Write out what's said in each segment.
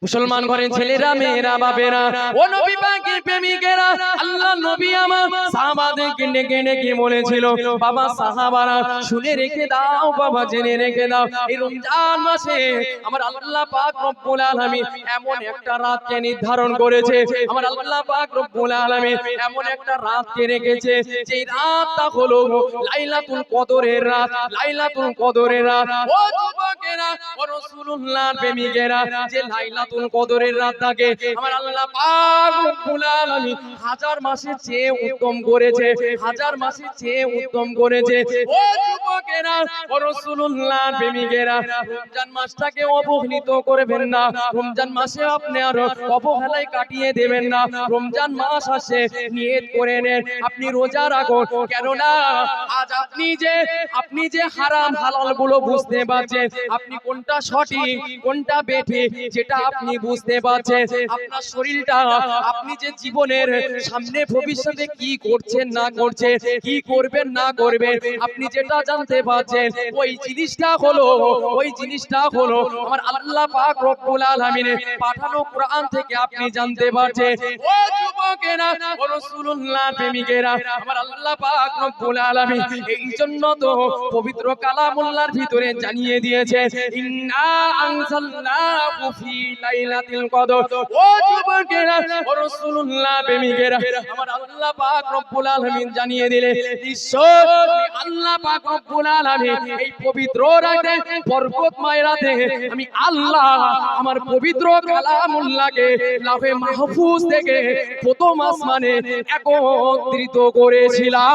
মুসলমান ঘরের ছেলেরা মেয়েরা বাপেরা ও নবী পাকের প্রেমিকেরা আল্লাহ নবী আমার সাহাবাদেরকে ডেকে ডেকে বলেছিল বাবা সাহাবারা শুনে রেখে দাও বাবা জেনে রেখে দাও এই রমজান মাসে আমার আল্লাহ পাক রব্বুল আলামিন এমন একটা রাতকে নির্ধারণ করেছে আমার আল্লাহ পাক রব্বুল আলামিন এমন একটা রাতকে রেখেছে যেই রাতটা হলো লাইলাতুল কদরের রাত লাইলাতুল কদরের রাত ও যুবকেরা ও রাসূলুল্লাহর প্রেমিকেরা যে লাইলাতুল কদরের রাতটাকে আমার আল্লাহ পাক রব্বুল আলামিন হাজার মাসের চেয়ে উত্তম করেছে হাজার মাসের চেয়ে উত্তম করেছে ও যুবকেরা ও রাসূলুল্লাহর প্রেমিকেরা রমজান মাসটাকে অবহেলিত করবেন না রমজান মাসে আপনি আর অবহেলায় কাটিয়ে দেবেন না রমজান মাস আসে নিয়ত করে নেন আপনি রোজা রাখুন কেন না আজ আপনি যে হারাম হালাল গুলো বুঝতে পারছেন আপনি কোনটা সঠিক কোনটা বেঠিক যেটা আপনি বুঝতে পারছেন আপনার শরীরটা আপনি যে জীবনের সামনে ভবিষ্যতে কি করছেন না করছেন কি করবেন না করবেন আপনি যেটা জানতে পারছেন ওই জিনিসটা হলো আমার আল্লাহ পাক রব্বুল আলামিনের পাঠানো কোরআন থেকে আপনি জানতে পারছেন ও যুবকেরা ও রাসূলুল্লাহর প্রেমিকেরা আমার আল্লাহ পাক রব্বুল আলামিন এই জন্য তো পবিত্র কালামুল্লাহর ভিতরে জানিয়ে দিয়েছে ইন্না আনজালনাহু ফি লাইলাতুল কদর ও যুবকেরা ও রাসূলুল্লাহর প্রেমিকেরা আমার আল্লাহ পাক রব্বুল আলামিন জানিয়ে দিলে নিশ্চয় আমি আল্লাহ পাক রব্বুল আলামিন এই পবিত্র রাতে বরকতময় রাতে আমি আল্লাহ আমার পবিত্র কালামুল্লাহকে লাফে মাহফুজ থেকে প্রথম আসমানে একত্রিত করেছিলাম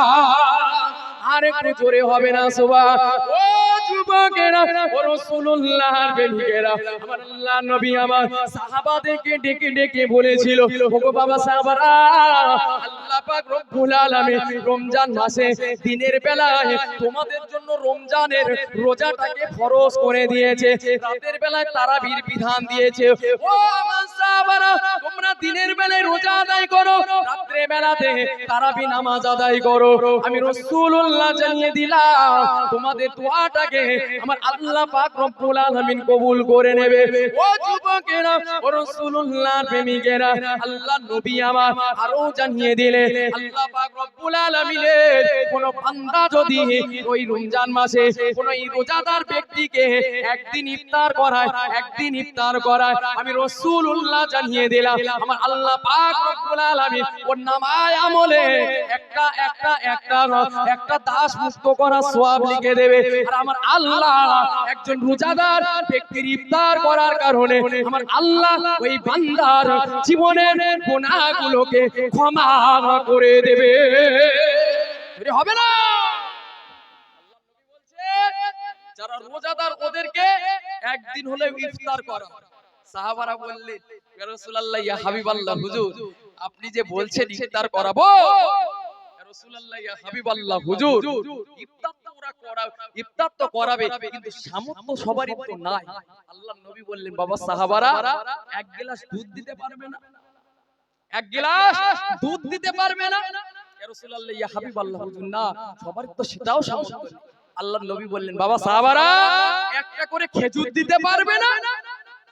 আর একটু জোরে হবে না সুবহান ও যুবকেরা ও রাসূলুল্লাহর প্রেমিকেরা আমার আল্লাহ নবী আমার সাহাবাদেরকে ডেকে ডেকে বলেছিল ওগো বাবা সাহাবারা আল্লাহ পাক রব্বুল আলামিন রমজান মাসে দিনের বেলায় তোমাদের জন্য রমজানের রোজাটাকে ফরজ করে দিয়েছে রাতের বেলায় তারাবির বিধান দিয়েছে ও আমার সাহাবারা তোমরা দিনের বেলায় রোজা আদায় করো রাতের বেলাতে তারাবি নামাজ আদায় করো আমি রাসূলুল্লাহ জানিয়ে দিলাম তোমাদের দোয়াটাকে আমার আল্লাহ পাক রব্বুল আলামিন কবুল করে নেবে ও যুবকেরা ও রাসূলুল্লাহর প্রেমিকেরা আল্লাহ নবী আমার আরো জানিয়ে দিলে আল্লাহ পাক রব্বুল আলামিনের কোন বান্দা যদি ওই রমজান মাসে কোন এই রোজাদার ব্যক্তিকে একদিন ইফতার করায় আমি রাসূলুল্লাহ জানিয়ে দিলাম আমার আল্লাহ পাক রব্বুল আলামিন ওর নামায় আমলে একটা দাস মুক্ত করা সওয়াব লিখে দেবে আর আমার আল্লাহ একজন রোজাদার ব্যক্তির ইফতার করার কারণে আমার আল্লাহ ওই বান্দার জীবনের গুনাহগুলোকে ক্ষমা করে দেবে হবে না আল্লাহ নবী বলছে যারা রোজাদার ওদেরকে একদিন হলে ইফতার করা সাহাবারা বললেন ইয়া রাসূলুল্লাহ ইয়া হাবিবাল্লাহ হুজুর আপনি যে বলছেন ইফতার করাবো ইয়া রাসূলুল্লাহ ইয়া হাবিবাল্লাহ হুজুর ইফতার তো করাবে কিন্তু সামর্থ্য সবারই তো নাই আল্লাহর নবী বললেন বাবা সাহাবারা এক গ্লাস দুধ দিতে পারবে না এক গ্লাস দুধ দিতে পারবে না ইয়া রাসূলুল্লাহ ইয়া হাবিবাল্লাহ হুজুর না সবারই তো সেটাও সামর্থ্য নেই আল্লাহর নবী বললেন বাবা সাহাবারা একটা করে খেজুর দিতে পারবে না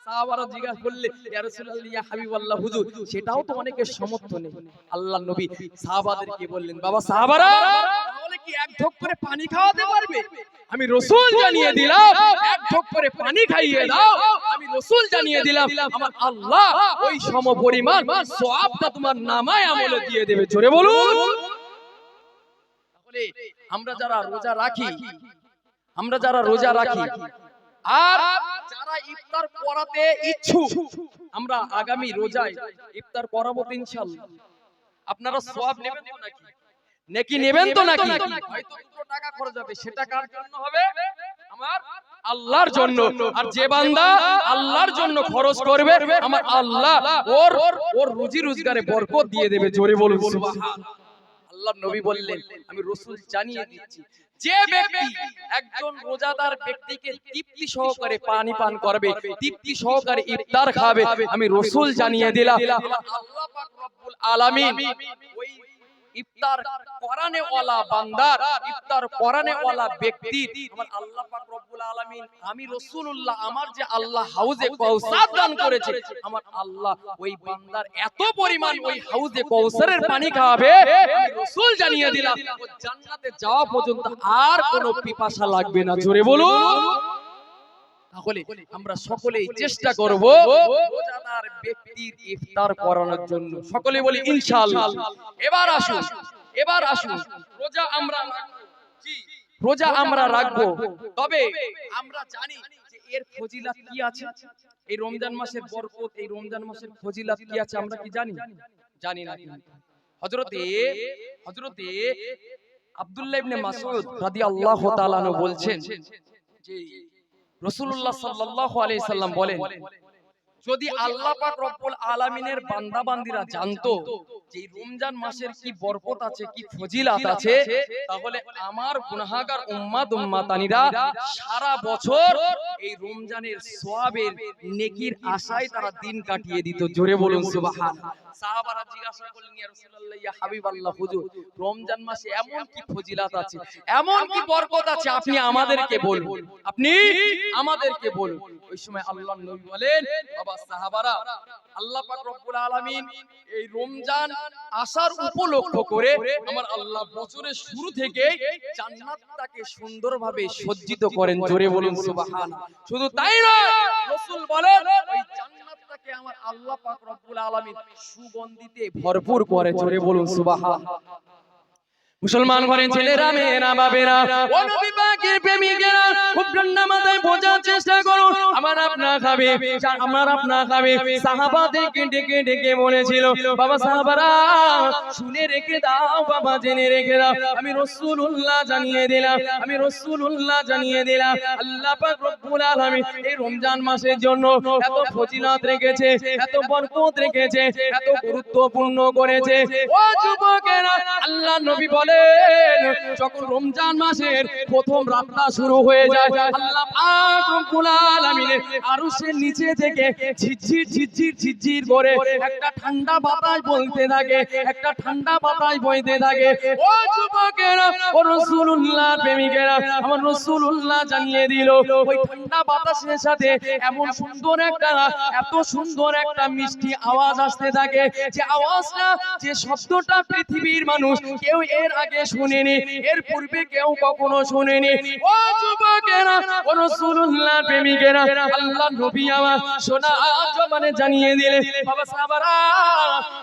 সাহাবারা জিজ্ঞাসা করলেন ইয়া রাসূলুল্লাহ ইয়া হাবিবাল্লাহ হুজুর সেটাও তো অনেকের সামর্থ্য নেই আল্লাহর নবী সাহাবাদেরকে বললেন বাবা সাহাবারা তাহলে কি এক ঢোক করে পানি খাওয়াতে পারবে আমি রাসূল জানিয়ে দিলাম এক ঢোক করে পানি খাইয়ে দাও আমি রাসূল জানিয়ে দিলাম আমার আল্লাহ ওই সমপরিমাণ সওয়াবটা তোমার নামায় আমলে দিয়ে দেবে জোরে বলুন তাহলে আমরা যারা রোজা রাখি আর যারা ইফতার করাতে ইচ্ছুক আমরা আগামী রোজায় ইফতার করাবো ইনশাআল্লাহ আপনারা সওয়াব নেবেন তো নাকি নেকি নেবেন তো নাকি হয়তো দুটো টাকা খরচ হবে সেটা কার জন্য হবে আমার আল্লাহর জন্য আর যে বান্দা আল্লাহর জন্য খরচ করবে আমার আল্লাহ ওর রুজি রোজগারে বরকত দিয়ে দেবে জোরে বলুন সুবহানাল্লাহ আল্লাহর নবী বললেন আমি রাসূল জানিয়ে দিচ্ছি যে ব্যক্তি একজন রোজাদার ব্যক্তিকে তৃপ্তি সহকারে পানি পান করবে তৃপ্তি সহকারে ইফতার খাবে আমি রাসূল জানিয়ে দিলাম আল্লাহ পাক রব্বুল আলামিন ওই ইফতার করানে ওয়ালা বান্দার ইফতার করানে ওয়ালা ব্যক্তি আমার আল্লাহ পাক রব্বুল রব্বুল আলামিন আমি রাসূলুল্লাহ আমার যে আল্লাহ হাউজে কাউসার দান করেছে আমার আল্লাহ ওই বান্দার এত পরিমাণ ওই হাউজে কাউসারের পানি খাওয়াবে আমি রাসূল জানিয়ে দিলাম ও জান্নাতে যাওয়া পর্যন্ত আর কোনো পিপাসা লাগবে না জোরে বলুন তাহলে আমরা সকলেই চেষ্টা করব রোজাদার ব্যক্তির ইফতার করানোর জন্য সকলে বলি ইনশাআল্লাহ এবার আসুন রোজা আমরা রাখবো তবে আমরা জানি যে এর ফজিলত কি আছে এই রমজান মাসের বরকত এই রমজান মাসের ফজিলত কি আছে আমরা কি জানি না হযরতে আব্দুল্লাহ ইবনে মাসউদ রাদিয়াল্লাহু তাআলা আনহু বলছেন যে রাসূলুল্লাহ সাল্লাল্লাহু আলাইহি সাল্লাম বলেন যদি আল্লাহ পাক রব্বুল আলামিনের বান্দা বান্দীরা জানতো যে রমজান মাসের কি বরকত আছে কি ফজিলত আছে তাহলে আমার গুনাহগার উম্মাতানিরা সারা বছর এই রমজানের সওয়াবের নেকির আশায় তারা দিন কাটিয়ে দিত জোরে বলুন সুবহানাল্লাহ সাহাবারা জিজ্ঞাসা করলেন ইয়া রাসূলুল্লাহ ইয়া হাবিবাল্লাহ হুজুর রমজান মাসে এমন কি ফজিলত আছে এমন কি বরকত আছে আপনি আমাদেরকে বলুন ওই সময় আল্লাহর নবী বলেন বাবা সাহাবারা আল্লাহ পাক রব্বুল আলামিন এই রমজান আসার উপলক্ষ করে আমার আল্লাহ বছরের শুরু থেকে জান্নাতটাকে সুন্দরভাবে সজ্জিত করেন জোরে বলুন সুবহানাল্লাহ শুধু তাই নয় রাসূল বলেন ওই জান্নাতটাকে আমার আল্লাহ পাক রব্বুল আলামিন সুগন্ধিতে ভরপুর করে জোরে বলুন সুবহানাল্লাহ মুসলমান ঘরের ছেলেরা মেয়েরা বাবেরা ও নবী পাকের প্রেমিকেরা খুব ঠান্ডা মাথায় বোঝার চেষ্টা করুন আমার আপনার খাবে সাহাবাদেরকে ডেকে বলেছিল বাবা সাহাবারা শুনে রেখে দাও বাবা জেনে রেখে দাও আমি রাসূলুল্লাহ জানিয়ে দিলাম আল্লাহ পাক রব্বুল আলামিন এই রমজান মাসের জন্য এত ফজিলত রেখেছে এত বরকত রেখেছে এত গুরুত্বপূর্ণ করেছে ও যুবকেরা আল্লাহ নবী যখন রমজান মাসের প্রথম রাতটা শুরু হয়ে যায় আল্লাহ পাক রব্বুল আলামিন আরশের নিচে থেকে ঝিরঝির করে একটা ঠান্ডা বাতাস বইতে থাকে ও যুবকেরা ও রাসূলুল্লাহ প্রেমিকেরা আমার রাসূলুল্লাহ জানিয়ে দিল ওই ঠান্ডা বাতাসের সাথে এত সুন্দর একটা মিষ্টি আওয়াজ আসতে থাকে যে আওয়াজটা যে শব্দটা পৃথিবীর মানুষ কেউ এর আগে শুনেনি এর পূর্বে কেউ কখনো শুনেনি ও যুবকেরা ও রাসূলুল্লাহ প্রেমিকেরা আল্লাহর নবী আমার শোনা জবানে জানিয়ে দিলেন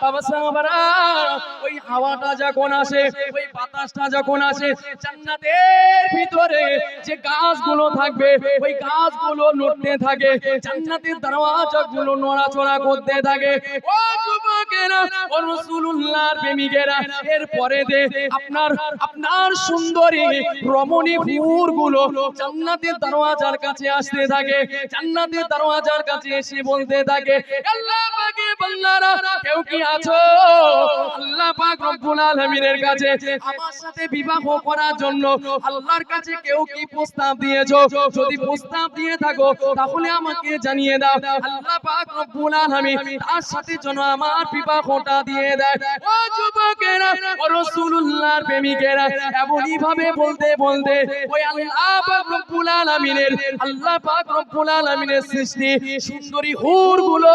বাবা সাহাবারা ওই হাওয়াটা যখন আসে ওই বাতাসটা যখন আসে জান্নাতের ভিতরে যে গাছগুলো থাকবে ওই গাছগুলো নড়তে থাকে জান্নাতের দরওয়াজাগুলো নড়াচড়া করতে থাকে ও যুবকেরা ও রাসূলুল্লাহর প্রেমিকেরা এরপরে আপনার সুন্দরী রমণী হুরগুলো জান্নাতের দরওয়াজার কাছে আসতে থাকে জান্নাতের দরওয়াজার কাছে এসে বলতে থাকে আল্লাহ পাকের বান্দারা কেউ কি আছো আল্লাহ পাক রব্বুল আলামিনের কাছে আমার সাথে বিবাহ করার জন্য আল্লাহর কাছে কেউ কি প্রস্তাব দিয়েছো যদি প্রস্তাব দিয়ে থাকো তাহলে আমাকে জানিয়ে দাও আল্লাহ পাক রব্বুল আলামিন তার সাথে যেন আমার বিবাহটা দিয়ে দেয় ও যুবকেরা ও রাসূলুল্লাহর প্রেমিকেরা এমনই ভাবে বলতে ওই আল্লাহ পাক রব্বুল আলামিনের সৃষ্টি সুন্দরী হুরগুলো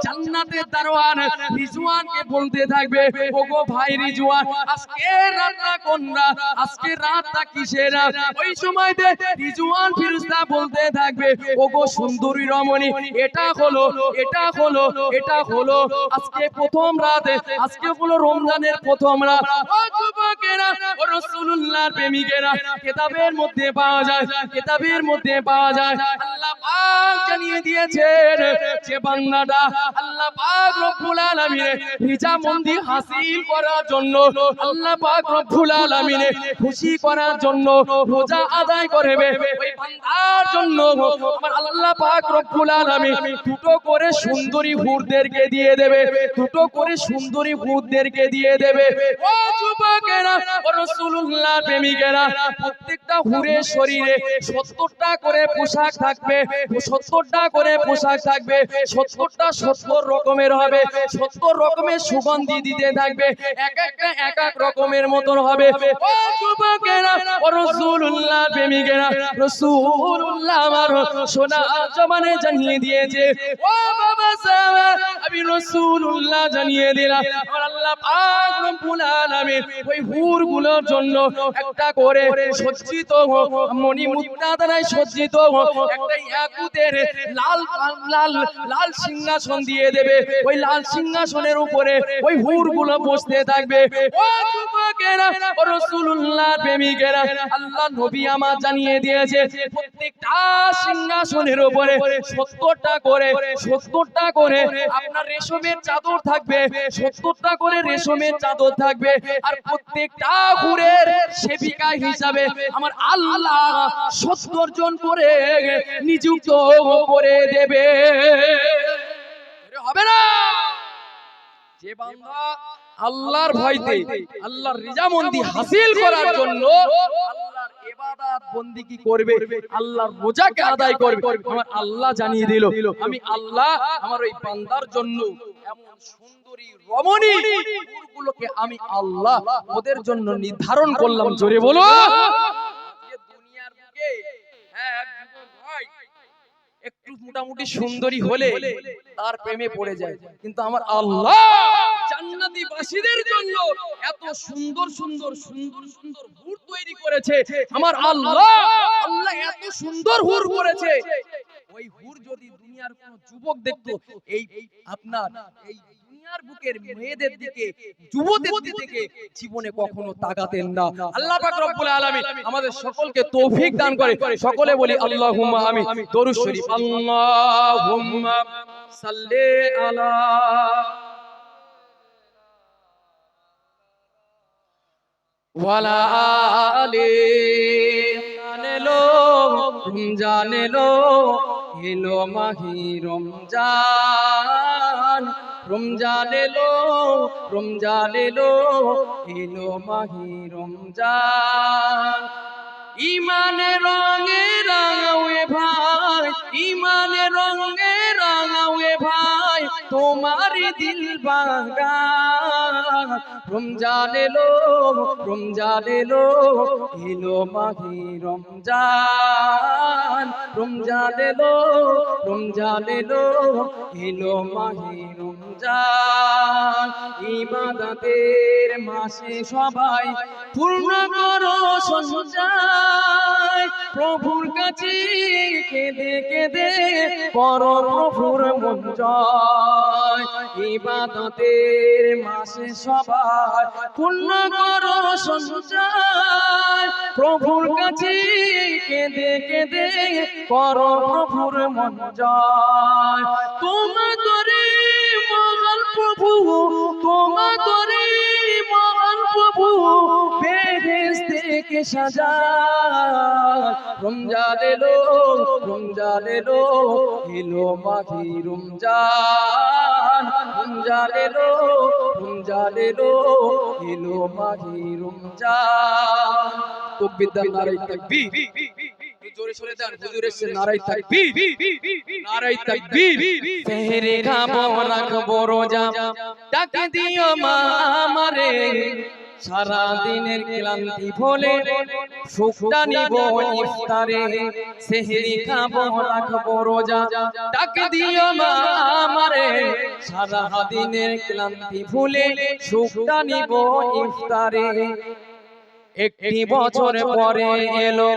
জান্নাতের দারোয়ান রিজওয়ানকে বলতে থাকবে ওগো ভাই রিজওয়ান আজকে রাতটা কোন রাত আজকে রাতটা কিসের রাত ওই সময়তে রিজওয়ান ফেরেশতা বলতে থাকবে ওগো সুন্দরী রমণী এটা হলো আজকে প্রথম রাত আজকে হলো রমজানের প্রথম রাত ও যুবকেরা ও রাসূলুল্লাহর প্রেমিকেরা কিতাবের মধ্যে পাওয়া যায় আল্লাহ পাক জানিয়ে দিয়েছেন যে বান্দাটা আল্লাহ পাক রব্বুল আলামিনের রিজামন্দি হাসিল করার জন্য আল্লাহ পাক রব্বুল আলামিনের খুশি করার জন্য রোজা আদায় করবে ওই বান্দার জন্য আমার আল্লাহ পাক রব্বুল আলামিন দুটো করে সুন্দরী হুরদেরকে দিয়ে দেবে ও যুবকেরা ও রাসূলুল্লাহর প্রেমিকেরা প্রত্যেকটা হুরের শরীরে 70টা করে পোশাক থাকবে 70টা রকমের হবে, 70 রকমের সুগন্ধি দিতে থাকবে, এক একটা এক এক রকমের মতন হবে। ও যুবকেরা, ও রাসূলুল্লাহ প্রেমিকেরা, রাসূলুল্লাহ আমার সোনা জবানে জানিয়ে দিয়েছে, ও বাবা সাহেব, আমি রাসূলুল্লাহ জানিয়ে দিলাম, আমার আল্লাহ পাক রব্বুল আলামিন ওই হুরগুলোর জন্য একটা করে সজ্জিত মণিমুক্তা দ্বারা সজ্জিত একটা ইয়াকুতের লাল লাল লাল সিংহাসন দিয়ে দেবে। ওই লাল সিংহাসনের উপরে ওই হুরগুলো বসতে থাকবে। ও যুবকেরা, ও রাসূলুল্লাহ প্রেমিকেরা, আল্লাহ নবী আমার জানিয়ে দিয়েছে প্রত্যেকটা সিংহাসনের উপরে 70টা করে আপনার রেশমের চাদর থাকবে, 70টা করে রেশমের চাদর থাকবে। আর প্রত্যেকটা হুরের সেবিকা হিসাবে আমার আল্লাহ 70 জন করে নিযুক্ত করে দেবে। হবে না? যে বান্দা আল্লাহর ভয়তে আল্লাহর রিজামন্দি হাসিল করার জন্য আল্লাহর ইবাদত বন্দেগী করবে, আল্লাহর রোজাকে আদায় করবে, আমার আল্লাহ জানিয়ে দিল, আমি আল্লাহ আমার ওই বান্দার জন্য এমন সুন্দরী রমণী হুরগুলোকে আমি আল্লাহ ওদের জন্য নির্ধারণ করলাম। জোরে বলো। দুনিয়ার বুকে একটু মোটামুটি সুন্দরী হলে তার প্রেমে পড়ে যায়, কিন্তু আমার আল্লাহ জান্নাতি বাসীদের জন্য এত সুন্দর সুন্দর সুন্দর সুন্দর হুর তৈরি করেছে। আমার আল্লাহ এত সুন্দর হুর করেছে, ওই হুর যদি দুনিয়ার কোন যুবক দেখতো, এই আপনার এই দুনিয়ার বুকের মেয়েদের দিকে, যুবকদের দিকে জীবনে কখনো তাকাতেন না। আল্লাহ পাক রব্বুল আলামিন আমাদের সকলকে তৌফিক দান করে। সকলে বলি আল্লাহুম্মা আমিন। দরুদ শরীফ। আল্লাহুম্মা সাল্লি আলা ওয়ালা আলি। রমজান এলো, এলো মাহি রমজান, রমজান এলো, রমজান এলো, এলো মাহি রমজান। ইমানের রঙে রাঙাওয়ে ভাই, ইমানের রঙে রাঙাওয়ে ভাই তোমারি দিল বাগান। রমজান এলো, রমজান এলো, এলো মাহি রমজান, রমজান এলো, রমজান এলো, এলো মাহি রমজান। ইবাদতের মাসে সবাই পূর্ণ করো সঞ্চয়, প্রভুর কাছে কেঁদে কেঁদে করো প্রভুর মন জয়। ইবাদতের মাসে সবাই পূর্ণ করো সঞ্চয়, প্রভুর কাছে কেঁদে কেঁদে করো প্রভুর মন জয়। তোমারে মহান প্রভু, তোমারে মহান প্রভু বেহেশত থেকে সাজায়। রমজান এলো, রমজান এলো, এলো মাহি রমজান, রমজান এলো, রমজান এলো, এলো মাহি রমজান। তাকবীর দেন, নারায়ে তাকবীর। জোরে সরে দেন, হুজুর এসে নারায়ে তাকবীর, নারায়ে তাকবীর। সেহরে খাবো রাখবো রোজা, ডাক দিও মা আমারে, সারা দিনের ক্লান্তি ভুলে সুখটা নিব ইফতারে। সেহরি খাবো রাখবো রোজা, ডাক দিও মা আমারে, সারা দিনের ক্লান্তি ভুলে সুখটা নিব ইফতারে। একটি বছর পরে এলো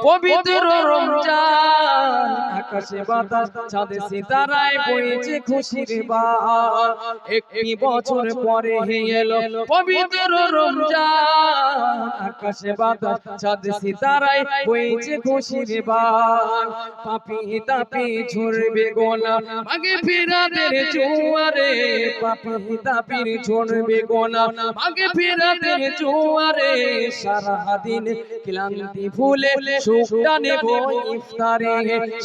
পবিত্র রমজান, আকাশে বাতাস চাঁদে সিতারায় বইছে খুশির বান। একটি বছর পরে এলো পবিত্র রমজান, আকাশে বাতাস চাঁদে সিতারায় বইছে খুশির বান। পাপী তাপী ঝরবে গোনা ভাগে ফিরাতের জোয়ারে, পাপী তাপীর ঝরবে গোনা ভাগে ফিরাতের জোয়ারে। সারা দিন ক্লান্তি ভুলে সুখটা নেব ইফতারে,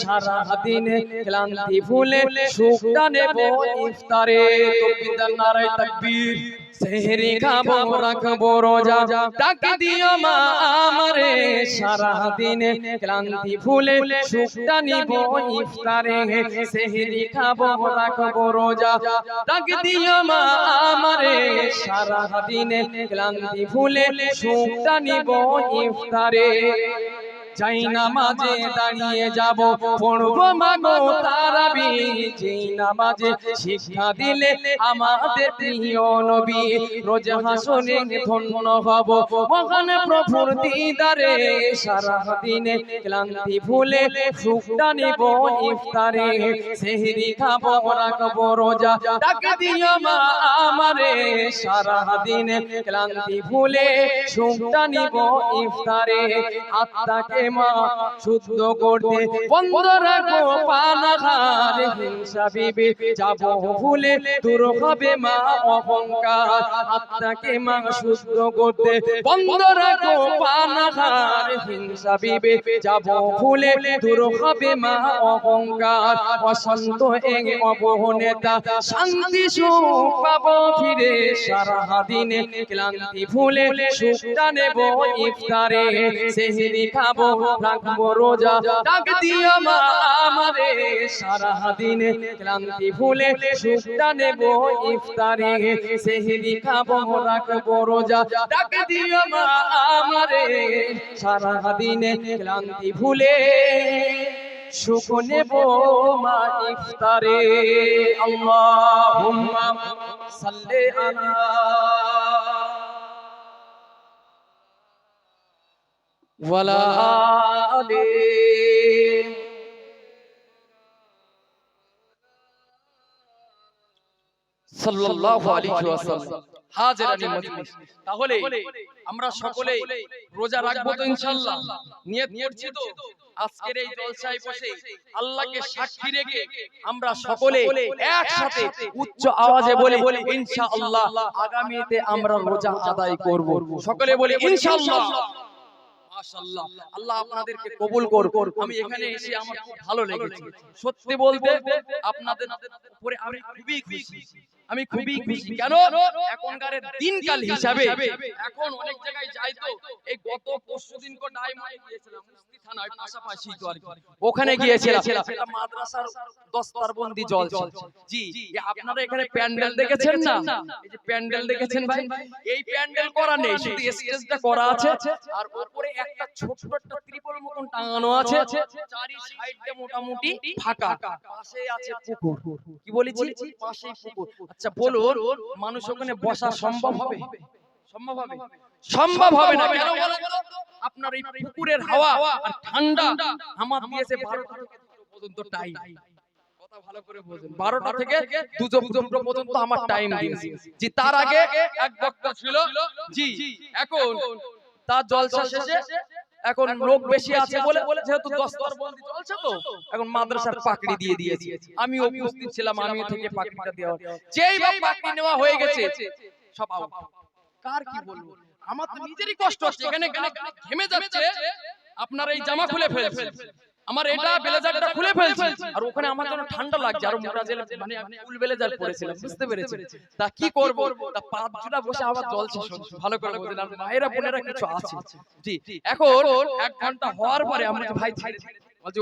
সারা দিন ক্লান্তি ভুলে সুখটা নেব ইফতারে। তাকবীর, নারায়ে তাকবীর। সেহরি খাবো রাখবো রোজা ডাক দিও মা আমারে সারা দিনে ক্লান্তি ভুলে সুখটা নিব ইফতারে সেহরি খাবো রাখবো রোজা ডাক দিও মা আমারে সারা দিনে ক্লান্তি ভুলে সুখটা নিব ইফতারে যাই নামাজে দাঁড়িয়ে যাব পড়বো মাগো তারাবি যেই নামাজে শিক্ষা দিলে আমাদের প্রিয় নবী রোজ হাসরে ধন্য হব মহান প্রভুর দিদারে সারা দিনে ক্লান্তি ভুলে সুখটা নিব ইফতারে সেহরি খাবো রাখবো রোজা ডাক দিও মা আমারে সারা দিনে ক্লান্তি ভুলে সুখটা নিব ইফতারে আত্মাকে মা শুদ্ধ করতে বন্ধ রাখো পানাহার হিংসা বিবে যাব ভুলে দূর হবে মা অহংকার আত্মাকে মা শুদ্ধ করতে বন্ধ রাখো পানাহার হিংসা বিবে যাব ভুলে দূর হবে মা অহংকার অশান্ত এক অবহনেতা শান্তি সুখ পাবো ফিরে সারা দিনে ক্লান্তি ভুলে সুখটা নেব ইফতারে সেহরি খাবো রাখবো রোজা ডাক দিও মা আমারে সারা দিনে ক্লান্তি ভুলে সুখটা নেব ইফতারে সেহরি খাবো রাখবো রোজা ডাক দিও মা আমারে সারা দিনে ক্লান্তি ভুলে সুখ নেব মা ইফতারে আল্লাহুম্মা সাল্লি আলা ওয়ালা আলি সাল্লাল্লাহু আলাইহি ওয়াসাল্লাম হাজিরানি মজলিস তাহলে আমরা সকলে রোজা রাখবো তো ইনশাআল্লাহ নিয়ত করছি তো আজকের এই জলসায় বসে আল্লাহকে সাক্ষী রেখে আমরা সকলে একসাথে উচ্চ আওয়াজে বলি ইনশাআল্লাহ আগামীতে আমরা রোজা আদায় করব সকলে বলি ইনশাআল্লাহ মাশাআল্লাহ আল্লাহ আপনাদেরকে কবুল করুন আমি এখানে এসে আমার খুব ভালো লেগেছে সত্যি বলতে আপনাদের উপরে আমি খুবই খুশি কেন এখনকার দিনকাল হিসাবে এখন অনেক জায়গায় যাই তো এই গত পরশুদিন কো ডায়মন্ডে গিয়েছিলাম মুস্তি থানায় পাশাপাশি তো আর ওখানে গিয়েছিলাম একটা মাদ্রাসার দস্তারবন্দি জলসা জি আপনারা এখানে প্যান্ডেল দেখেছেন না এই যে প্যান্ডেল দেখেছেন ভাই এই প্যান্ডেল করা নেই শুধু স্টেজটা করা আছে আর উপরে একটা ছোট একটা ত্রিপল মতন টাঙানো আছে চারি সাইডে মোটামুটি ফাঁকা পাশে আছে পুকুর কি বলেছি পাশেই পুকুর আচ্ছা বলুন মানুষ ওখানে বসা সম্ভব হবে সম্ভব হবে না কেন বলেন আপনার এই পুকুরের হাওয়া আর ঠান্ডা আমার দিয়েছে 12টা থেকে 2 পর্যন্ত টাইম কথা ভালো করে বুঝুন 12টা থেকে 2 পর্যন্ত আমার টাইম দিয়েছে জি তার আগে এক বক্তা ছিল জি এখন তার জলসা শেষে এখন লোক বেশি আছে বলে যেহেতু দস্তারবন্দি চলছে তো এখন মাদ্রাসার পাকড়ি দিয়ে দিয়েছি আমি উপস্থিত ছিলাম আমি থেকে পাকড়িটা দেওয়া যেই বা পাকড়ি নেওয়া হয়ে গেছে সব আউট কার কি বলবো আমার তো নিজেরই কষ্ট হচ্ছে এখানে ঘেমে যাচ্ছে আপনার এই জামা খুলে ফেলছে আমার এটা ব্লেজারটা খুলে ফেলছে আর ওখানে আমার জন্য ঠান্ডা লাগছে আর মোটা জেলে মানে আমি ফুল ব্লেজার পরেছিলাম বুঝতে পেরেছি তা কি করব তা পাঁচ জোড়া বসে আবার জলছে ভালো করে বুঝলেন আর মায়েরা বোনেরা কিছু আছে জি এখন 1 ঘন্টা হওয়ার পরে আমরা ভাই বলছি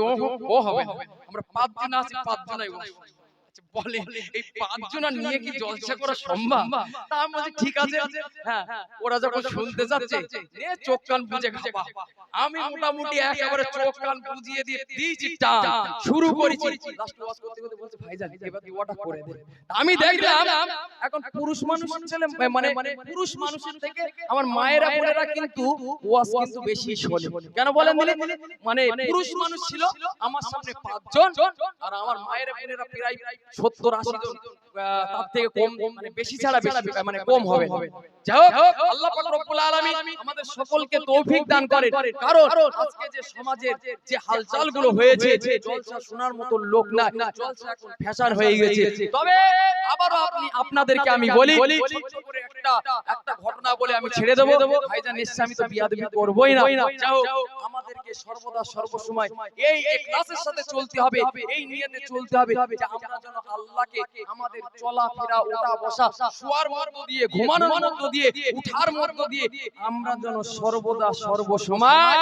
ও হবে আমরা 5 জন আছি 5 জনাই বলে এই 5 জনা নিয়ে কি জলসা করা সম্ভব তা আমি বলছি ঠিক আছে হ্যাঁ ওরা যখন শুনতে যাচ্ছে এ চোখ কান বুজে খাবা আমি মোটামুটি একেবারে চোখ কান বুজিয়ে দিয়ে দিয়েছি টান শুরু করেছি লাস্ট ওয়াজ করতে করতে বলছে ভাইজান এবার দুয়াটা করে দে আমি দেখলাম এখন পুরুষ মানুষ ছেলে মানে পুরুষ মানুষের থেকে আমার মায়েরা বোনেরা কিন্তু ওয়াজ কিন্তু বেশি শোনে কেন বলেন মানে পুরুষ মানুষ ছিল আমার সামনে 5 জন আর আমার মায়েরা বোনেরা প্রায় 70-80 জন তার থেকে কম মানে বেশি ছাড়া বেশি মানে কম হবে যাই হোক আল্লাহ পাক রব্বুল আলামিন আমাদের সকলকে তৌফিক দান করেন কারণ আজকে যে সমাজের যে হালচালগুলো হয়েছে জলসা শোনার মতো লোক না জলসা এখন ফ্যাশন হয়ে গেছে তবে আবারও আপনাদেরকে আমি বলি ছোট করে একটা ঘটনা বলে আমি ছেড়ে দেব ভাইজান নিশ্চয় আমি তো বিয়াদবি করবই না যাই হোক আমাদেরকে আমাদেরকে সর্বদা সর্বসময় এই ইখলাসের সাথে চলতে হবে, এই নিয়তে চলতে হবে যে আমরা যেন আল্লাহকে আমাদের চলাফেরা, ওঠা বসা, শোয়ার মধ্য দিয়ে, ঘুমানোর মধ্য দিয়ে, উঠার মধ্য দিয়ে আমরা যেন সর্বদা সর্বসময়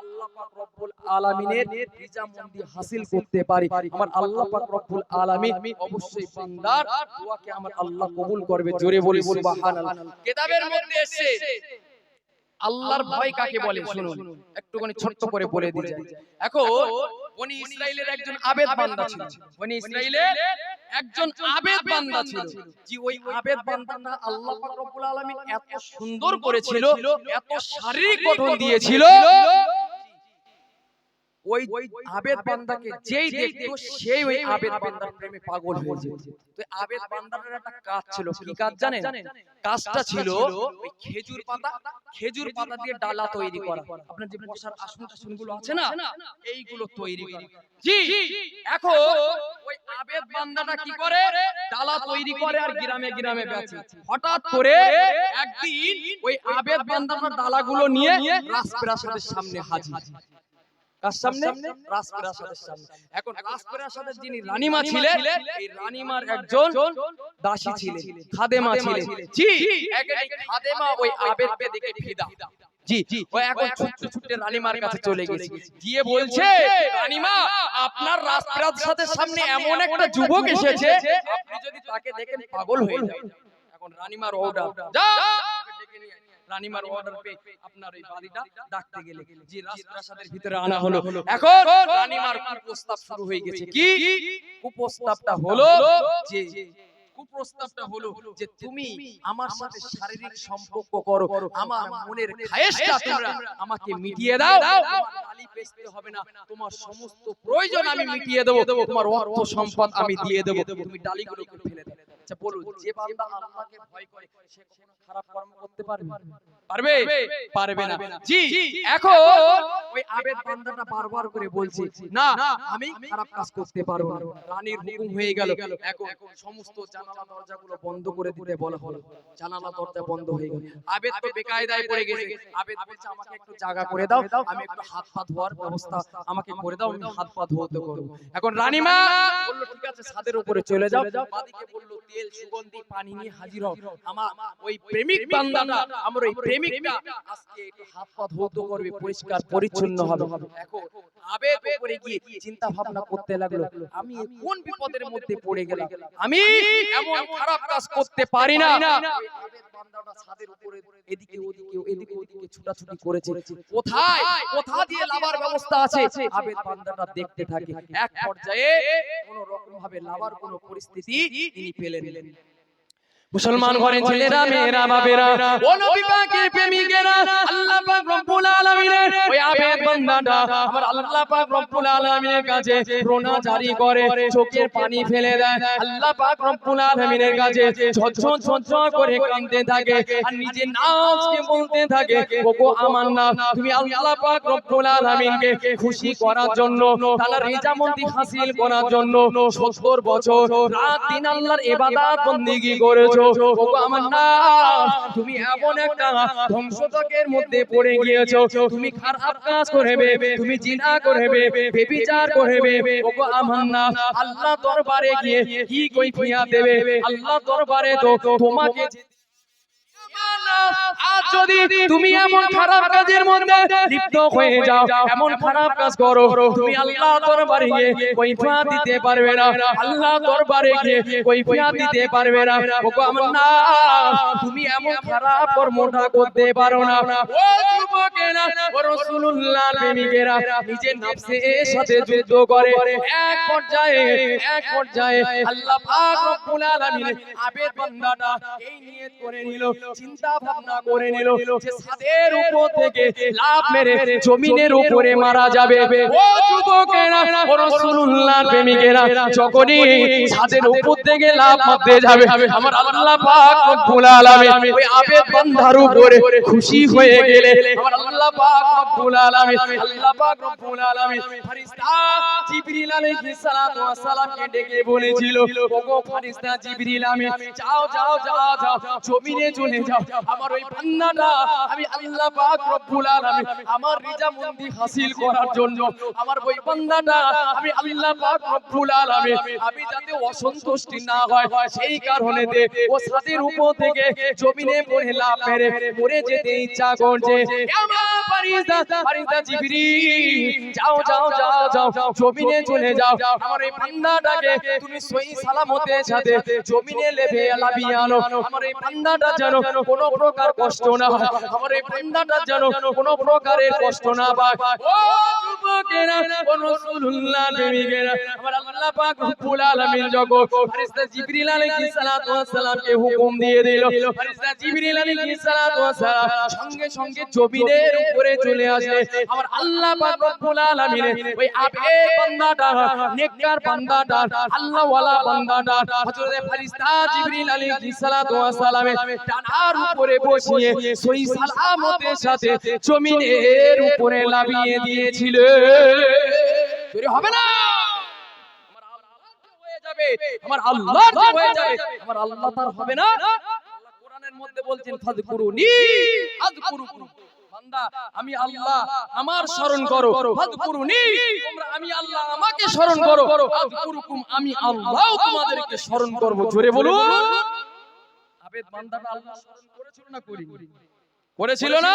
আল্লাহ পাক রব্বুল আলামিনের রিজামন্দি হাসিল করতে পারি। আমার আল্লাহ পাক রব্বুল আলামিন অবশ্যই বান্দার দোয়াকে আমার আল্লাহ কবুল করবে। জোরে বলি সুবহানাল্লাহ। কিতাবের মধ্যে এসেছে আল্লাহর ভয় কাকে বলে শুনুন, একটুখানি ছোট্ট করে বলে দিই। এখন বনি ইসরাইলের একজন আবেদ বান্দা ছিল, বনি ইসরাইলের একজন আবেদ বান্দা ছিল। জি, ওই আবেদ বান্দাটা আল্লাহ পাক রব্বুল আলামিন এত সুন্দর করেছিল, এত শারীরিক গঠন দিয়েছিল, ওই আবেদ বান্দাকে যেই দেখতো সেই ওই আবেদ বান্দার প্রেমে পাগল হয়ে যেত। তো আবেদ বান্দাটার একটা কাজ ছিল, কি কাজ জানেন? কাজটা ছিল ওই খেজুর পাতা দিয়ে ডালা তৈরি করা। আপনার যে বসার আসনগুলো আছে না, এইগুলো তৈরি করা। জি, এখন ওই আবেদ বান্দাটা কি করে? ডালা তৈরি করে আর গ্রামে গ্রামে বেচে। হঠাৎ করে একদিন ওই আবেদ বান্দাটা ডালাগুলো নিয়ে রাজপ্রাসাদের সামনে হাজির। কার সামনে? রাজপ্রাসাদের সামনে। এখন রাজপ্রাসাদের যিনি রানীমা ছিলেন, এই রানীমার একজন দাসী ছিলেন, খাদেমা ছিলেন। জি, এই খাদেমা ওই আবেদকে দেখে ফিদা। জি, ও এখন ছুটতে ছুটতে রানীমার কাছে চলে গেছে, গিয়ে বলছে, রানীমা, আপনার রাজপ্রাসাদের সামনে এমন একটা যুবক এসেছে, আপনি যদি তাকে দেখেন পাগল হয়ে যাবেন। এখন রানীমার অর্ডার, যা ডেকে নিয়ে আয়। রানীমার অর্ডার পেয়ে আপনার এই বাড়িটা ডাকতে গেলে যে রাজপ্রাসাদের ভিতরে আনা হলো। এখন রানীমার কুপ্রস্তাব শুরু হয়ে গেছে। কি কুপ্রস্তাবটা হলো? যে কুপ্রস্তাবটা হলো যে তুমি আমার সাথে শারীরিক সম্পর্ক করো, আমার মনের খায়েশটা তোমরা আমাকে মিটিয়ে দাও। খালি বেচতে হবে না, তোমার সমস্ত প্রয়োজন আমি মিটিয়ে দেব, তোমার অর্থ সম্পদ আমি দিয়ে দেব, তুমি ডালিগুলোকে ফেলে দাও। আচ্ছা বলুন, যে বান্দা আল্লাহকে ভয় করে সে কখনো খারাপ কর্ম করতে পারবে? পারবে না। জি, এখন ওই আবেদ বান্দাটা বারবার করে বলছে, না আমি খারাপ কাজ করতে পারবো না। রানীর হুকুম হয়ে গেল, এখন সমস্ত জানালা দরজাগুলো বন্ধ করে দিতে বলা হলো। জানালা দরজা বন্ধ হয়ে গেল। আবেদ তো বেকায়দায় পড়ে গেছে। আবেদ বলছে, আমাকে একটু জায়গা করে দাও, আমি একটু হাত পা ধোয়ার ব্যবস্থা আমাকে করে দাও, আমি হাত পা ধোতে করব। এখন রানীমা বলল, ঠিক আছে, ছাদের উপরে চলে যাও। বাদিকে বলল, তেল সুগন্ধি পানি নিয়ে হাজির হও, আমার ওই প্রেমিক বান্দাটা, আমার ওই প্রেমিকটা আজকে একটু হাত পা ধৌত করবে, পরিষ্কার পরিচ্ছন্ন হবে। এখন আবেদ উপরে গিয়ে চিন্তা ভাবনা করতে লাগলো, আমি কোন বিপদের মধ্যে পড়ে গেলাম, আমি এমন খারাপ কাজ করতে পারি না। আবেদ বান্দাটা ছাদের উপরে এদিকে ওদিকে ছুটাছুটি করেছে, কোথা দিয়ে লাভার ব্যবস্থা আছে আবেদ বান্দাটা দেখতে থাকে। এক পর্যায়ে কোন রকম ভাবে লাভার কোন পরিস্থিতি তিনি পেলেন। মুসলমান ঘরের ছেলেরা, মেয়েরা, বাবেরা, ও নবী পাকের প্রেমিকেরা, আল্লাহ পাক রব্বুল আলামিনের ওই আবেদ বান্দাটা আমার আল্লাহ পাক রব্বুল আলামিনের কাছে রোনা জারি করে, চোখের পানি ফেলে দেয়। আল্লাহ পাক রব্বুল আলামিনের কাছে ঝরঝর করে কাঁদতে থাকে আর নিজের নাফসকে বলতে থাকে, ওগো আমার নাফস, তুমি আল্লাহ পাক রব্বুল আলামিনকে খুশি করার জন্য, তাআলার রিজামন্দি হাসিল করার জন্য 70 বছর রাত দিন আল্লাহর ইবাদত বندگی করেছো। ওগো আমার নাফস, তুমি এমন একটা ধ্বংসতকের মধ্যে পড়ে গিয়েছো, তুমি খারাপ কাজ করবে, তুমি জিনা করবে, ব্যভিচার করবে। ওগো আমার নাফস, আল্লাহ দরবারে গিয়ে কি কৈফিয়ত দেবে? আল্লাহ দরবারে তো তোমাকে আজ যদি তুমি এমন খারাপ কাজের মধ্যে লিপ্ত হয়ে যাও, এমন খারাপ কাজ করো, তুমি আল্লাহ দরবারে গিয়ে কৈফিয়ত দিতে পারবে না, আল্লাহ দরবারে গিয়ে কৈফিয়ত দিতে পারবে না। ওগো আমার নাফস, তুমি এমন খারাপ কর্মটা করতে পারো না। ও যুবকেরা, ও রাসূলুল্লাহর প্রেমিকেরা, নিজের নফসের সাথে যুদ্ধ করে এক পর্যায়ে আল্লাহ পাক রব্বুল আলামিন আবেদ বান্দাটা এই নিয়ত করে নিল, চিন্তা ভাবনা করে নিল যে ছাদের উপর থেকে লাফ মেরে জমিনের উপরে মারা যাবে। ও যুবকেরা, ও রাসূলুল্লাহর প্রেমিকেরা, যখনই ছাদের উপর থেকে লাফ মারতে যাবে, আমার আল্লাহ পাক রব্বুল আলামিন ওই আবেদ বান্দার উপরে খুশি হয়ে গেলে আমার আল্লাহ পাক রব্বুল আলামিন আল্লাহ পাক রব্বুল আলামিন ফেরেশতা জিবরিল আলাইহিস সালাতু ওয়াস সালামকে ডেকে বলেছিল ওগো ফেরেশতা জিবরিল আমিন যাও যাও যাও যাও জমিনে চলে যাও আমার ওই বান্দাটা আমি আল্লাহ পাক রব্বুল আলামিন আমার রিজামন্দি হাসিল করার জন্য আমার ওই বান্দাটা আমি আল্লাহ পাক রব্বুল আলামিন আমি যাতে অসন্তুষ্টি না হয় সেই কারণেতে ও ছাদের উপর থেকে জমিনে পড়ে লাফ মেরে মরে যেতে ইচ্ছা করছে আমার ফেরেশতা জিবরিল যাও যাও যাও যাও জমিনে চলে যাও আমার এই বান্দাটাকে তুমি সহি সালামতের সাথে জমিনে লেবে লাভিয়ে আনো আমার এই বান্দাটা যেন কোনো প্রকার কষ্ট না হয় আমার এই বান্দাটা যেন কোনো প্রকারের কষ্ট না পায় ও যুবকেরা ও রাসূলুল্লাহ প্রেমিকেরা আমার আল্লাহ পাক রব্বুল আলামিন যখন ফেরেশতা জিবরিল আলাইহিস সালাতু ওয়াস সালামকে হুকুম দিয়ে দিল ফেরেশতা জিবরিল আলাইহিস সালাতু ওয়াস সালাম সঙ্গে সঙ্গে জমিনের উপরে চলে আসে আমার আল্লাহ পাক রব্বুল আলামিন ওই আবেগ বান্দাটা নেককার বান্দাটা আল্লাহ ওয়ালা বান্দাটা হযরত ফেরেশতা জিবরিল আলাইহিস সালাতু ওয়াস সালামের ডানার উপরে বসিয়ে সহি সালামতের সাথে জমিনের উপরে লাভিয়ে দিয়েছিল চুরি হবে না আমার আল্লাহ হয়ে যাবে আমার আল্লাহ তার হবে না আল্লাহ কোরআনের মধ্যে বলছেন ফাযকুরুনি আযকুরুকুম বান্দা আমি আল্লাহ আমার স্মরণ করো ফাযকুরুনি তোমরা আমি আল্লাহ আমাকে স্মরণ করো আযকুরুকুম আমি আল্লাহ তোমাদেরকে স্মরণ করব জোরে বলুন আবেদ বান্দাটা আল্লাহ স্মরণ করেছিল না করিনি করেছিল না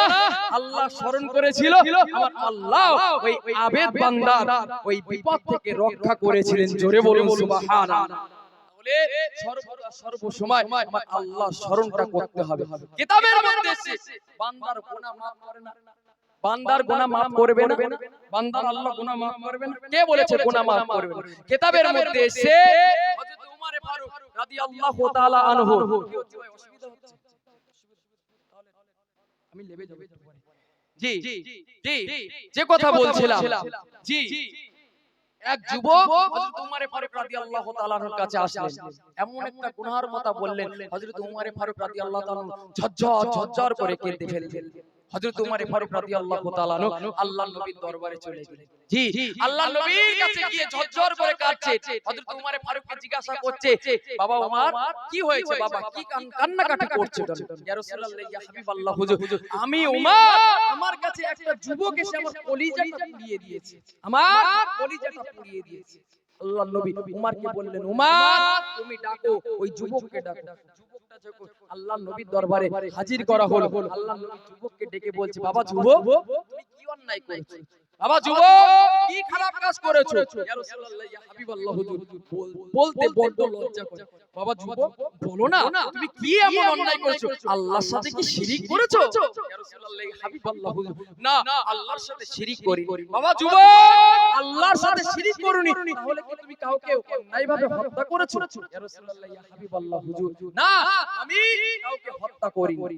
আল্লাহ স্মরণ করেছিল আমার আল্লাহ ওই আবেদ বান্দার ওই বিপদ থেকে রক্ষা করেছিলেন জোরে বলুন সুবহানাল্লাহ তাহলে সর্ব সময় আমার আল্লাহ স্মরণটা করতে হবে কিতাবের মধ্যে এসেছে বান্দার গুনাহ maaf করে না বান্দার গুনাহ maaf করবে না বান্দার আল্লাহ গুনাহ maaf করবে না কে বলেছে গুনাহ maaf করবে না কিতাবের মধ্যে এসেছে হযরত ওমর ফারুক রাদিয়াল্লাহু তাআলা আনহু কি হচ্ছে ভাই অসুবিধা হচ্ছে আমি লেবে যাব জি জি যে কথা বলছিলাম জি এক যুবক হযরত ওমর ফারুক রাদিয়াল্লাহু তাআলার কাছে আসলেন এমন একটা গুনাহের কথা বললেন হযরত ওমর ফারুক রাদিয়াল্লাহু তাআলা ঝরঝর করে কেঁদে ফেললেন হযরত ওমর ফারুক রাদিয়াল্লাহু তাআলা আল্লাহর নবীর দরবারে চলে গেলেন জি আল্লাহর নবীর কাছে গিয়ে ঝরঝর করে কাঁদছে হযরত ওমর ফারুককে জিজ্ঞাসা করছে বাবা ওমর কি হয়েছে বাবা কি কান্নাকাটি করছো ইয়া রাসূলুল্লাহ ইয়া হাবিবাল্লাহ হুজুর আমি ওমর আমার কাছে একটা যুবক এসে আমার কলিজাটা পুড়িয়ে দিয়েছে আমার কলিজাটা পুড়িয়ে দিয়েছে আল্লাহর নবী ওমরকে বললেন ওমর তুমি ডাকো ওই যুবককে ডাকো যুবকটা যখন আল্লাহর নবীর দরবারে হাজির করা হলো আল্লাহর নবী যুবককে ডেকে বলছে বাবা যুবক তুমি কি অন্যায় করেছো বাবা যুবক কি খারাপ কাজ করেছো ইয়া রাসূলুল্লাহ ইয়া হাবিবাল্লাহ হুজুর বলতে বড্ড লজ্জা করে বাবা যুবক বলো না তুমি কি এমন অন্যায় করেছো আল্লাহর সাথে কি শিরক করেছো ইয়া রাসূলুল্লাহ ইয়া হাবিবাল্লাহ হুজুর না আল্লাহর সাথে শিরক করি বাবা যুবক আল্লাহর সাথে শিরক করনি তাহলে কি তুমি কাউকে অন্যায়ভাবে হত্যা করেছো ইয়া রাসূলুল্লাহ ইয়া হাবিবাল্লাহ হুজুর না আমি কাউকে হত্যা করিনি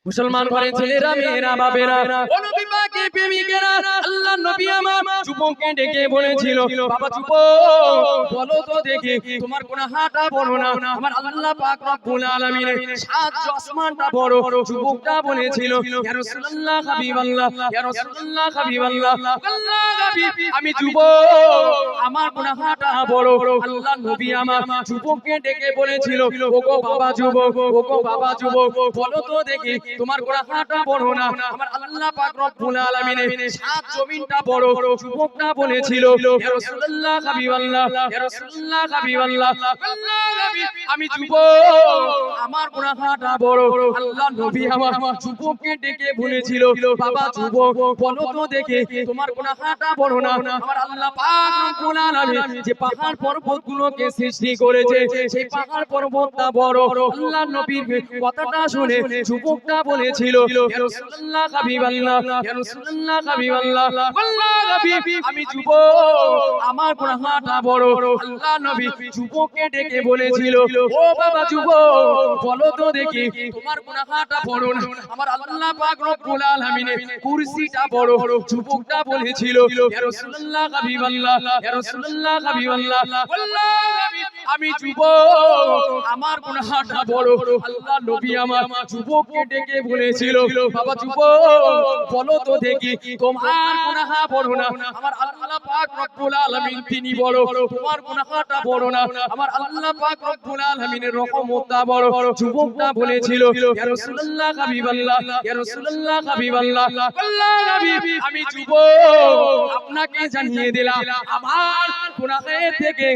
মুসলমান ঘরের ছেলেরা মেয়েরা বাবেরা ও নবী পাকের প্রেমিকেরা আল্লাহর নবী আমার যুবককে ডেকে বলেছিল বাবা যুবক বলো তো দেখি তোমার গুনাহটা বড় না আমার আল্লাহ পাক রব্বুল আলামিন সাত আসমানটা বড় যুবকটা বলেছিল ইয়া রাসূলুল্লাহ হাবিবাল্লাহ ইয়া রাসূলুল্লাহ হাবিবাল্লাহ আল্লাহ হাবিব আমি যুবক আমার গুনাহটা বড় আল্লাহর নবী আমার যুবককে ডেকে বলেছিল ওগো বাবা যুবক ওগো বাবা যুবক বলো তো দেখি তোমার গুনাহটা বড় না আমার আল্লাহ পাক রব্বুল আলামিন সাত জমিনটা বড় যুবকটা বলেছিল ইয়া রাসূলুল্লাহ হাবিবাল্লাহ ইয়া রাসূলুল্লাহ হাবিবাল্লাহ আল্লাহ হাবিব আমি যুবক আমার গুনাহটা বড় আল্লাহর নবী আমার যুবককে ডেকে বলেছিল বাবা যুবক বলো তো দেখি তোমার গুনাহটা বড় না আমার আল্লাহ পাক রব্বুল আলামিন যে পাহাড় পর্বতগুলোকে সৃষ্টি করেছে সেই পাহাড় পর্বতটা বড় আল্লাহর নবীর কথাটা শুনে যুবকটা বলেছিল ইয়া রাসূলুল্লাহ হাবিবাল্লাহ ইয়া রাসূলুল্লাহ হাবিবাল্লাহ আল্লাহ হাবিব আমি যুবক আমার গুনাহটা বড় আল্লাহ নবী যুবককে ডেকে বলেছিল ও বাবা যুবক বলো তো দেখি তোমার গুনাহটা বড় না আমার আল্লাহ পাক রব্বুল আলামিন কুরসিটা বড় যুবকটা বলেছিল ইয়া রাসূলুল্লাহ হাবিবাল্লাহ ইয়া রাসূলুল্লাহ হাবিবাল্লাহ আল্লাহ হাবিব আমি যুবক আমার গুনাহটা বড় আল্লাহ নবী আমার যুবককে ডেকে ডেকে বলেছিল বাবা যুবক বলো তো দেখি তোমার গুনাহ বড় না আমার আল্লাহ পাক রব্বুল আলামিন তিনি বড় তোমার গুনাহটা বড় না আমার আল্লাহ পাক রব্বুল আলামিনের রহমতটা বড় যুবকটা বলেছিল ইয়া রাসূলুল্লাহ হাবিবাল্লাহ ইয়া রাসূলুল্লাহ হাবিবাল্লাহ আল্লাহ হাবিব আমি যুবক আপনাকে জানিয়ে দিলাম আমার গুনাহের থেকে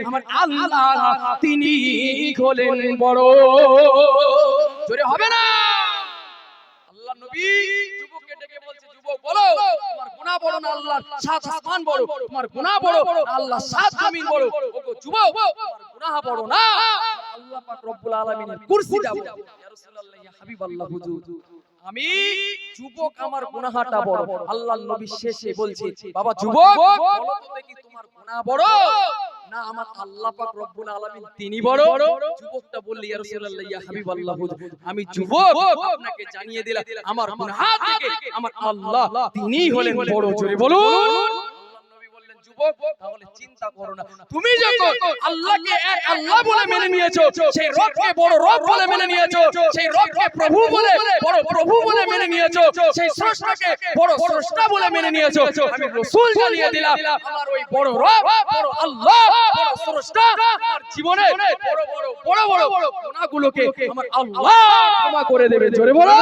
আমার আল্লাহ তিনি হলেন বড় জোরে হবে না আল্লাহ নবী যুবককে ডেকে বলছে যুবক বলো তোমার গুনাহ বড় না আল্লাহর সাত আসমান বড় তোমার গুনাহ বড় না আল্লাহর সাত জমিন বড় ওগো যুবক তোমার গুনাহ বড় না আল্লাহ পাক রব্বুল আলামিনের কুরসিটা বড় ইয়া রাসূলুল্লাহ ইয়া হাবিবাল্লাহ হুজুর আমি যুবক আমার গুনাহটা বড় আল্লাহর নবী শেষে বলছে বাবা যুবক বলো তো দেখি তোমার গুনাহ বড় না আমার আল্লাহ পাক রব্বুল আলামিন তিনি বড় যুবকটা বলল ইয়া রাসূলুল্লাহ ইয়া হাবিবাল্লাহ আমি যুবক আপনাকে জানিয়ে দিলাম আমার গুনাহ থেকে আমার আল্লাহ তিনি হলেন বড় জোরে বলুন যুবক তাহলে চিন্তা করো না তুমি যখন আল্লাহকে এক আল্লাহ বলে মেনে নিয়েছো সেই রবকে বড় রব বলে মেনে নিয়েছো সেই রবকে প্রভু বলে বড় প্রভু বলে মেনে নিয়েছো সেই স্রষ্টাকে বড় স্রষ্টা বলে মেনে নিয়েছো আমি রাসূল জানিয়ে দিলাম আমার ওই বড় রব বড় আল্লাহ বড় স্রষ্টা আমার জীবনে বড় বড় গুনাহগুলোকে আমার আল্লাহ ক্ষমা করে দেবে জোরে বলো